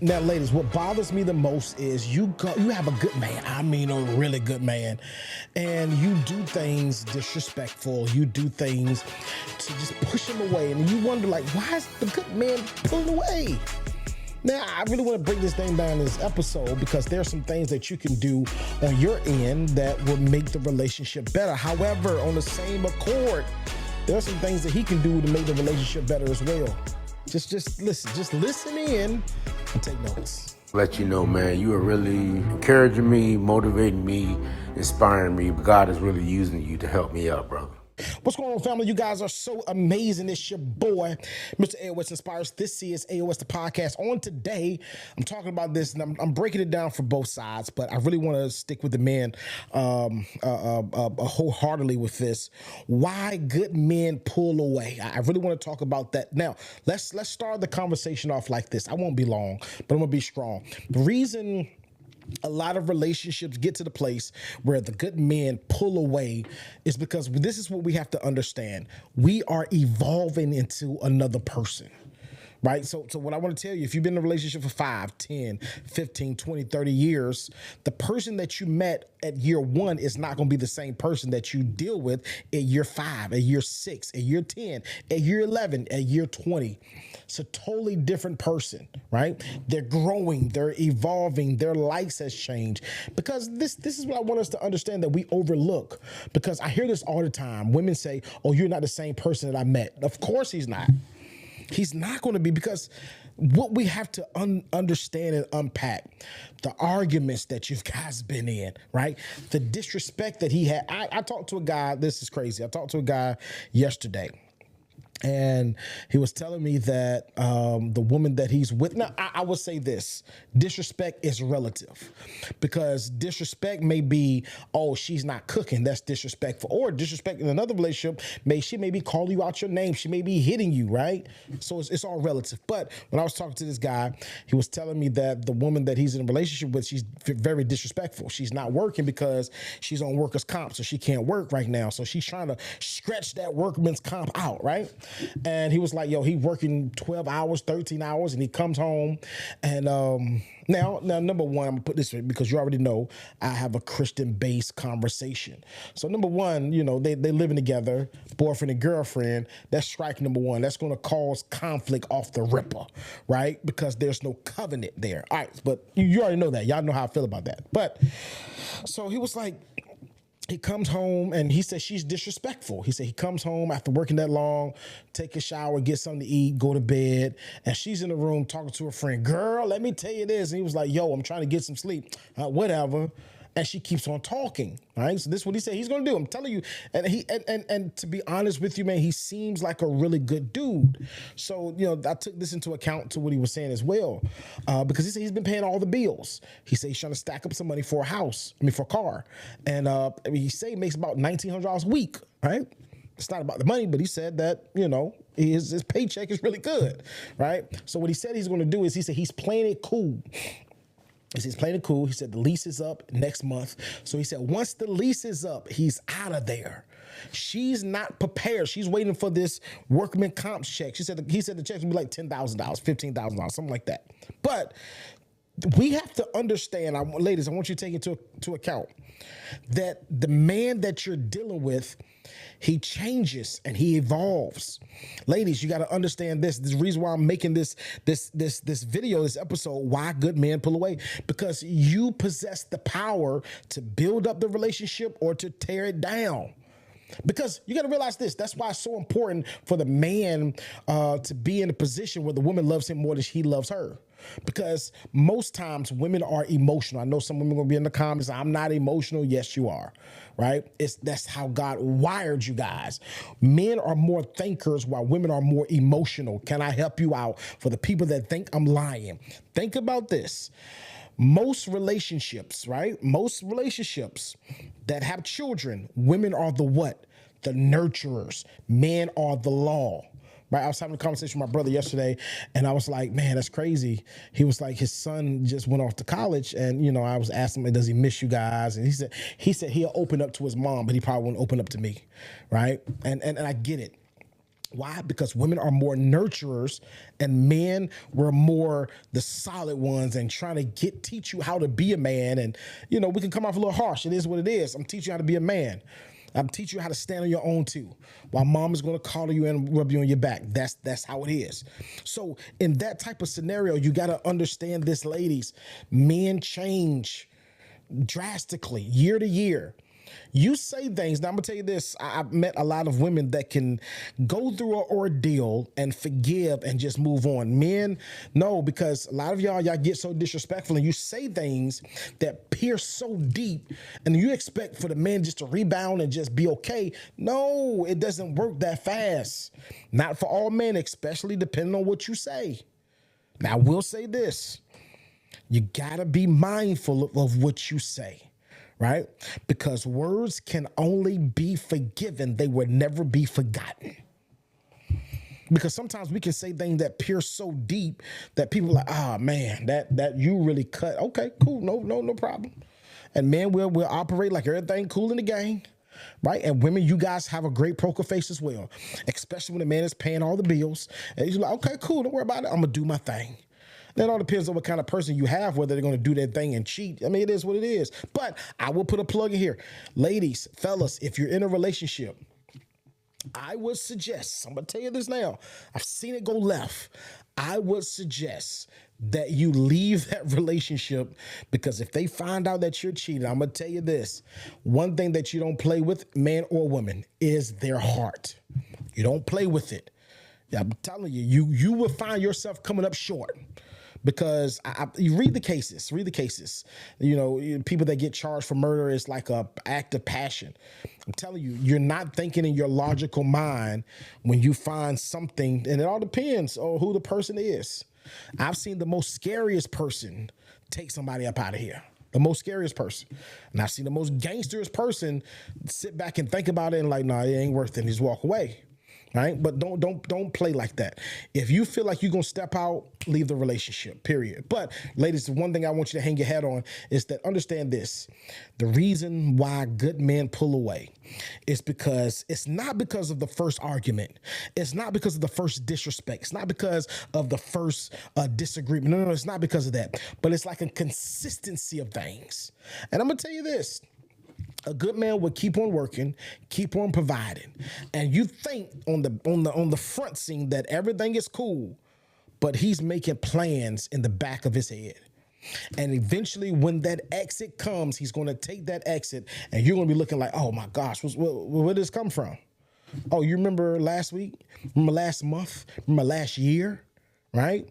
Now, ladies, what bothers me the most is you have a good man. I mean, a really good man, and you do things disrespectful. You do things to just push him away, and you wonder, like, why is the good man pulling away? Now, I really want to break this thing down in this episode because there are some things that you can do on your end that will make the relationship better. However, on the same accord, there are some things that he can do to make the relationship better as well. Just listen in and take notes. Let you know, man, you are really encouraging me, motivating me, inspiring me. God is really using you to help me out, brother. What's going on, family? You guys are so amazing. It's your boy, Mr. AOS Inspires. This is AOS the podcast. On today, I'm talking about this, and I'm breaking it down for both sides, but I really want to stick with the men wholeheartedly with this. Why good men pull away. I really want to talk about that. Now, let's start the conversation off like this. I won't be long, but I'm going to be strong. The reason a lot of relationships get to the place where the good men pull away is because this is what we have to understand. We are evolving into another person. Right? So what I want to tell you, if you've been in a relationship for 5, 10, 15, 20, 30 years, the person that you met at year 1 is not going to be the same person that you deal with at year 5, at year 6, at year 10, at year 11, at year 20. It's a totally different person, right? They're growing, they're evolving, their likes has changed. Because this is what I want us to understand that we overlook. Because I hear this all the time. Women say, oh, you're not the same person that I met. Of course he's not. He's not going to be, because what we have to understand and unpack, the arguments that you guys been in, right? The disrespect that he had. I talked to a guy, this is crazy. I talked to a guy yesterday, and he was telling me that the woman that he's with, now I would say this, disrespect is relative, because disrespect may be, oh, she's not cooking, that's disrespectful. Or disrespect in another relationship, she may be calling you out your name, she may be hitting you, right? So it's all relative. But when I was talking to this guy, he was telling me that the woman that he's in a relationship with, she's very disrespectful. She's not working because she's on workers' comp, so she can't work right now. So she's trying to stretch that workman's comp out, right? And he was like, yo, he working 12 hours, 13 hours, and he comes home. And now, number one, I'm gonna put this in because you already know I have a Christian-based conversation. So number one, you know, they living together, boyfriend and girlfriend. That's strike number one. That's gonna cause conflict off the ripper, right? Because there's no covenant there. All right, but you already know that. Y'all know how I feel about that. But so he was like, he comes home and he said she's disrespectful. He said he comes home after working that long, take a shower, get something to eat, go to bed, and she's in the room talking to her friend. Girl, let me tell you this. And he was like, yo, I'm trying to get some sleep. Whatever. And she keeps on talking, right? So this is what he said he's gonna do. I'm telling you. And and to be honest with you, man, he seems like a really good dude. So, you know, I took this into account to what he was saying as well. Because he said he's been paying all the bills. He said he's trying to stack up some money for for a car. And he said he makes about $1,900 a week, right? It's not about the money, but he said that, you know, his paycheck is really good, right? So what he said he's gonna do is he said he's playing it cool. He's playing it cool. He said the lease is up next month. So he said once the lease is up, he's out of there. She's not prepared. She's waiting for this workman comp check. He said the check's gonna be like $10,000, $15,000, something like that. But we have to understand, ladies, I want you to take into account that the man that you're dealing with, he changes and he evolves. Ladies, you got to understand this. The reason why I'm making this video, this episode, why good men pull away, because you possess the power to build up the relationship or to tear it down. Because you got to realize this. That's why it's so important for the man to be in a position where the woman loves him more than he loves her. Because most times women are emotional. I know some women are going to be in the comments, I'm not emotional. Yes, you are, right? That's how God wired you guys. Men are more thinkers while women are more emotional. Can I help you out? For the people that think I'm lying, think about this. Most relationships, right? Most relationships that have children, women are the what? The nurturers. Men are the law. Right? I was having a conversation with my brother yesterday, and I was like, man, that's crazy. He was like, his son just went off to college, and, you know, I was asking him, does he miss you guys? And he said he'll open up to his mom, but he probably won't open up to me, right? And I get it. Why? Because women are more nurturers and men were more the solid ones and trying to teach you how to be a man. And, we can come off a little harsh. It is what it is. I'm teaching you how to be a man. I'm teaching you how to stand on your own too. While mom is going to collar you and rub you on your back. That's how it is. So in that type of scenario, you got to understand this, ladies. Men change drastically year to year. You say things. Now I'm gonna tell you this. I've met a lot of women that can go through an ordeal and forgive and just move on. Men, no, because a lot of y'all get so disrespectful and you say things that pierce so deep, and you expect for the man just to rebound and just be okay. No, it doesn't work that fast. Not for all men, especially depending on what you say. Now I will say this. You gotta be mindful of what you say. Right? Because words can only be forgiven. They will never be forgotten. Because sometimes we can say things that pierce so deep that people are like, man, that you really cut. Okay, cool. No problem. And men will operate like everything cool in the game. Right? And women, you guys have a great poker face as well. Especially when the man is paying all the bills. And he's like, okay, cool. Don't worry about it. I'm gonna do my thing. That all depends on what kind of person you have, whether they're going to do that thing and cheat. I mean, it is what it is. But I will put a plug in here. Ladies, fellas, if you're in a relationship, I would suggest, I'm going to tell you this now. I've seen it go left. I would suggest that you leave that relationship, because if they find out that you're cheating, I'm going to tell you this. One thing that you don't play with, man or woman, is their heart. You don't play with it. I'm telling you, you will find yourself coming up short. Because you read the cases. People that get charged for murder is like a act of passion. I'm telling you, you're not thinking in your logical mind when you find something, and it all depends on who the person is. I've seen the most scariest person take somebody up out of here. The most scariest person. And I've seen the most gangsterous person sit back and think about it and like, nah, it ain't worth it, and just walk away. Right? But don't play like that. If you feel like you're going to step out, leave the relationship, period. But ladies, the one thing I want you to hang your head on is that understand this. The reason why good men pull away is because it's not because of the first argument. It's not because of the first disrespect. It's not because of the first disagreement. No, it's not because of that. But it's like a consistency of things. And I'm going to tell you this. A good man would keep on working, keep on providing. And you think on the front scene that everything is cool, but he's making plans in the back of his head. And eventually when that exit comes, he's going to take that exit and you're going to be looking like, oh my gosh, where did this come from? Oh, you remember last week? Remember last month? Remember last year? Right?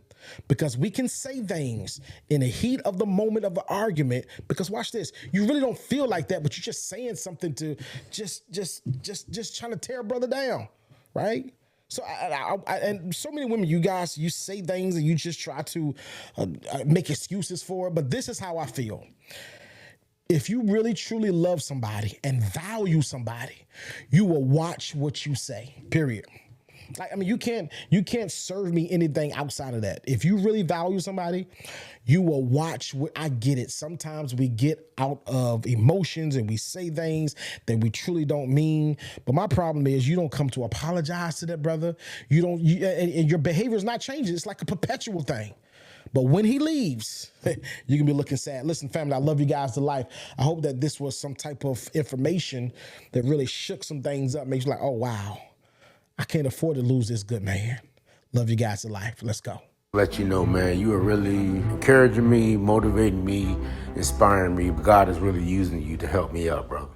Because we can say things in the heat of the moment of the argument, because watch this, you really don't feel like that, but you're just saying something to just trying to tear a brother down, right? So and so many women, you say things and you just try to make excuses for it, but this is how I feel. If you really truly love somebody and value somebody, you will watch what you say, period. You can't serve me anything outside of that. If you really value somebody, you will watch I get it. Sometimes we get out of emotions and we say things that we truly don't mean. But my problem is you don't come to apologize to that brother. And your behavior is not changing. It's like a perpetual thing. But when he leaves, you can be looking sad. Listen, family, I love you guys to life. I hope that this was some type of information that really shook some things up, makes you like, oh, wow. I can't afford to lose this good man. Love you guys to life. Let's go. Let you know, man, you are really encouraging me, motivating me, inspiring me. God is really using you to help me out, brother.